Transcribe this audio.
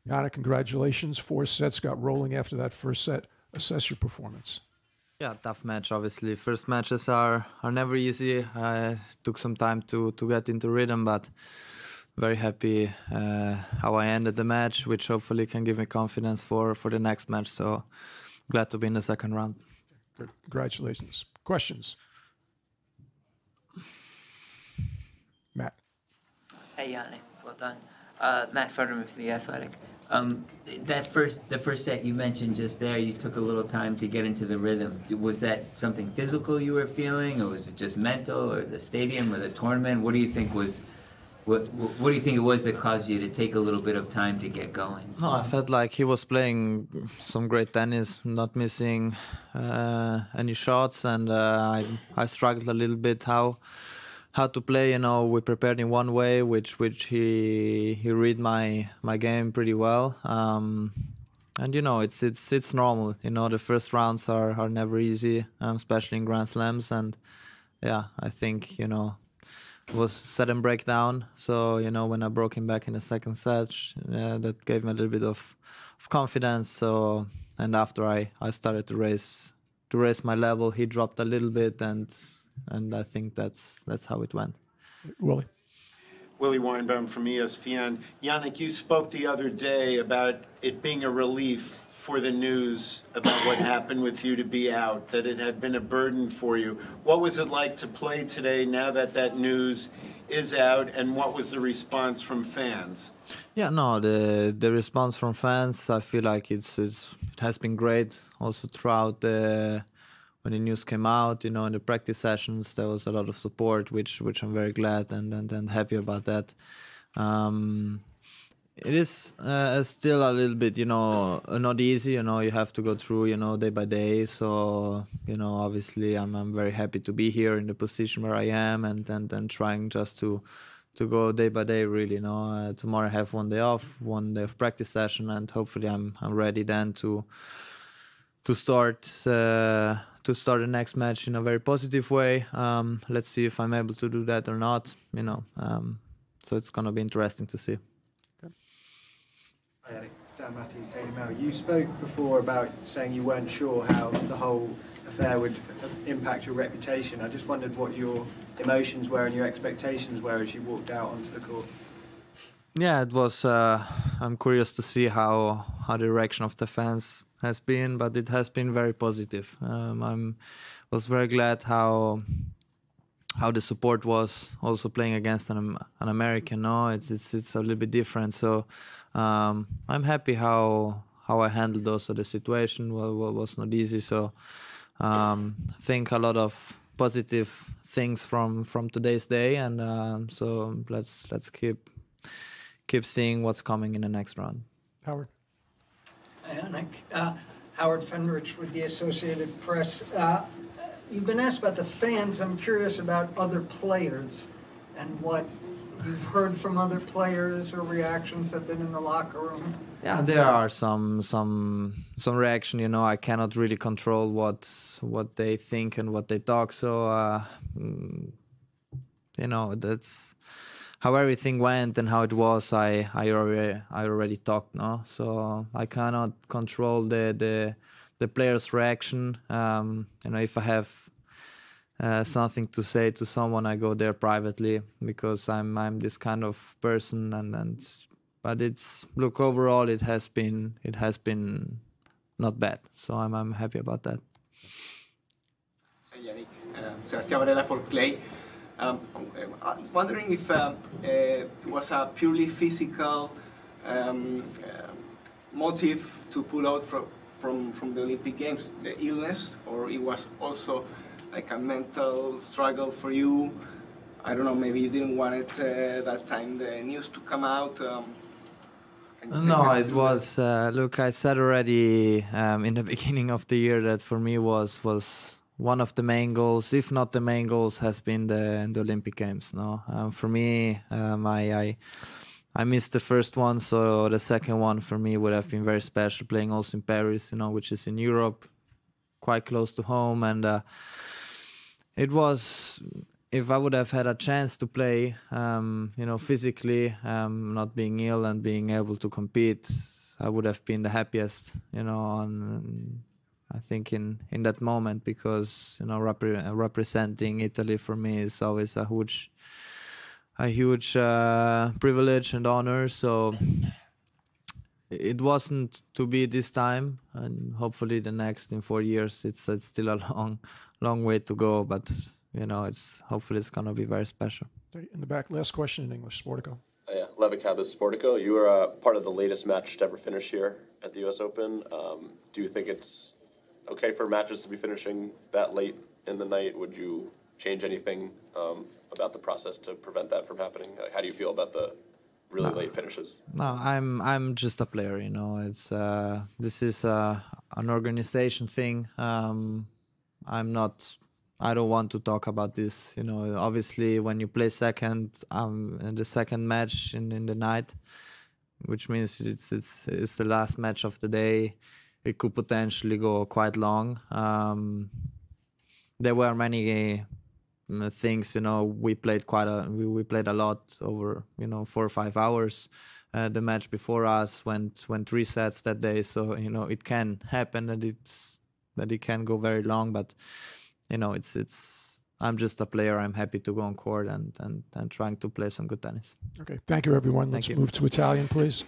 Jannik, congratulations. 4 sets got rolling after that first set. Assess your performance. Yeah, tough match, obviously. First matches are never easy. Took some time to get into rhythm, but very happy how I ended the match, which hopefully can give me confidence for the next match. So glad to be in the second round. Good. Congratulations. Questions? Matt. Hey, Jannik. Well done. Matt Futterman from The Athletic. The first set you mentioned just there, you took a little time to get into the rhythm. Was that something physical you were feeling, or was it just mental, or the stadium, or the tournament? What do you think was, what do you think it was that caused you to take a little bit of time to get going? No, I felt like he was playing some great tennis, not missing any shots, and I struggled a little bit how to play. You know, we prepared in one way, which he read my game pretty well. And you know, it's normal. You know, the first rounds are never easy, especially in Grand Slams. And yeah, I think, you know, it was set and breakdown. So, you know, when I broke him back in the second set, that gave me a little bit of confidence. So, and after I started to raise my level, he dropped a little bit, and I think that's how it went. Willie. Willie Weinbaum from ESPN. Jannik, you spoke the other day about it being a relief for the news about what happened with you to be out, that it had been a burden for you. What was it like to play today now that that news is out, and what was the response from fans? Yeah, no, the response from fans, I feel like it has been great. Also throughout when the news came out, you know, in the practice sessions, there was a lot of support, which I'm very glad and happy about that. It is still a little bit, you know, not easy. You know, you have to go through, you know, day by day. So, you know, obviously, I'm very happy to be here in the position where I am, and trying just to go day by day. Really, you know, tomorrow I have one day off, one day of practice session, and hopefully I'm ready then to start the next match in a very positive way. Let's see if I'm able to do that or not. You know, so it's gonna be interesting to see. Hi, Jannik. Dan Matthews, Daily Mail. You spoke before about saying you weren't sure how the whole affair would impact your reputation. I just wondered what your emotions were and your expectations were as you walked out onto the court. Yeah, it was. I'm curious to see how the reaction of the fans has been, but it has been very positive. Was very glad how the support was. Also playing against an American, no, it's a little bit different. So I'm happy how I handled also the situation. Well, was not easy. So I think a lot of positive things from today's day, and so let's keep seeing what's coming in the next round. Howard. Hi, Jannik. Howard Fenrich with the Associated Press. You've been asked about the fans. I'm curious about other players and what you've heard from other players or reactions have been in the locker room. Yeah, there are some reaction. You know, I cannot really control what they think and what they talk. So you know, that's how everything went and how it was. I already talked, no. So I cannot control the players' reaction. You know, if I have something to say to someone, I go there privately because I'm this kind of person. But look, overall it has been not bad. So I'm happy about that. Hi, Jannik. Sebastián Varela for Clay. I'm wondering if it was a purely physical motive to pull out from the Olympic Games, the illness, or it was also like a mental struggle for you. I don't know, maybe you didn't want it that time the news to come out. No, it was. Look, I said already in the beginning of the year that for me was one of the main goals, if not the main goals, has been the Olympic Games. No, for me, I missed the first one, so the second one for me would have been very special. Playing also in Paris, you know, which is in Europe, quite close to home, and it was. If I would have had a chance to play, you know, physically, not being ill and being able to compete, I would have been the happiest, you know, I think in that moment, because, you know, representing Italy for me is always a huge privilege and honor. So it wasn't to be this time, and hopefully the next in 4 years. It's still a long way to go, but you know, hopefully it's gonna be very special. In the back, last question in English, Sportico. Yeah, Levick Habas, Sportico. You were part of the latest match to ever finish here at the U.S. Open. Do you think it's okay for matches to be finishing that late in the night? Would you change anything about the process to prevent that from happening? How do you feel about the really late finishes? No, I'm just a player, you know. It's this is an organization thing. I don't want to talk about this, you know. Obviously, when you play second in the second match in the night, which means it's the last match of the day, it could potentially go quite long. There were many things, you know. We played we played a lot over, you know, 4 or 5 hours. The match before us went 3 sets that day, so you know it can happen that it can go very long, but you know, I'm just a player. I'm happy to go on court and trying to play some good tennis. Okay, thank you, everyone. Let's move to Italian, please.